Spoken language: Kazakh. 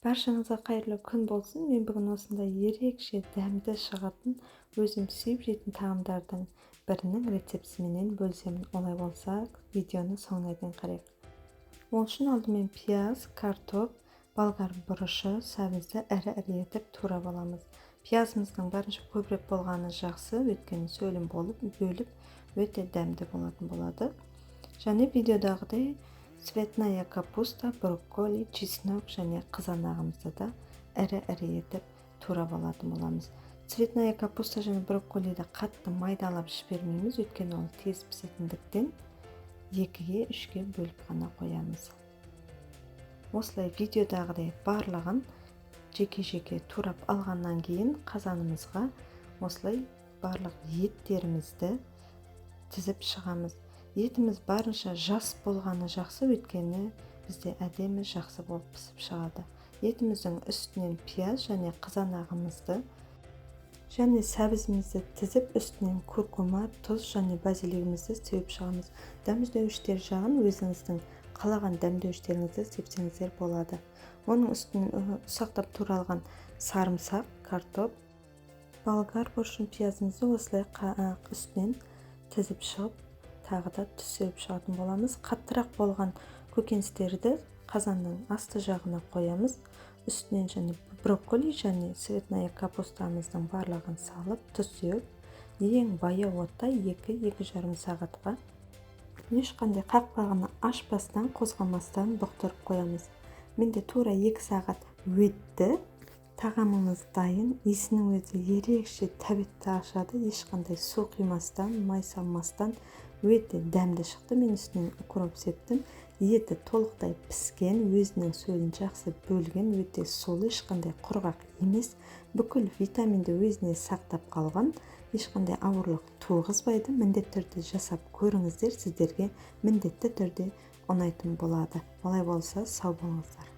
Баршаңызға қайырлы күн болсын. Мен бүгін осындай ерекше дәмді шығатын, өзім сүйіп жейтін тағамдардың бірінің рецептісімен бөлісемін. Олай болса, видеоны соңына дейін қарайық. Ол үшін алдымен пияз, картоп, болгар бұрышы, сәбізді ірі-ірі етіп турап аламыз. Пиязымыздың барынша көбірек болғаны жақсы, өйткені сөлім болып, бөліп, өте дәмді болатын болады. Және видеодағыдай цветная капуста, брокколи, чеснок және қызанағымызды да ірі-ірі етіп турап алатын боламыз. Цветная капуста және брокколиді қатты майдалап жібермейміз, өйткені ол тез пісетіндіктен 2-3-ге бөліп қана қоямыз. Осылай видеодағыдай барлығын жеке-жеке турап алғаннан кейін қазанымызға осылай барлық еттерімізді тізіп шығамыз. Етіміз барынша жас болғаны жақсы, өйткені бізде әдемі жақсы болып пісіп шығады. Етіміздің үстінен пияз және қызанағымызды және сәбізімізді тізіп, үстінен куркума, тұз және базилигімізді сеуіп шығамыз. Дәмдеуіштер жағын өзіңіздің қалаған дәмдеуіштеріңізді сепсеңіздер болады. Оның үстінен ұсақтап туралған сарымсақ, картоп, болгар бұрышын, пиязымызды осылай үстінен тізіп шығып, тағы да түсіп шығатын боламыз. Қаттырақ болған көкөністерді қазанның асты жағына қоямыз. Үстінен және брокколи және цветная капустамыздың барлығын салып, түсіп, ең баяу отта 2-2,5 сағатқа ешқандай қақпағын ашпастан, қозғамастан бұқтырып қоямыз. Менде тура 2 сағат өтті. Тағамымыз дайын, иісінің өзі ерекше тәбетті ашады, ешқандай су құймастан, май салмастан өте дәмді шықты. Мен үстінен укроп септім. Еті толықтай піскен, өзінің сөлін жақсы бөлген, өте сулы, ешқандай құрғақ емес, бүкіл витаминді өзіне сақтап қалған, ешқандай ауырлық туғызбайды. Міндетті түрде жасап көріңіздер, сіздерге міндетті түрде ұнайтын болады. Олай болса, сау болыңыздар.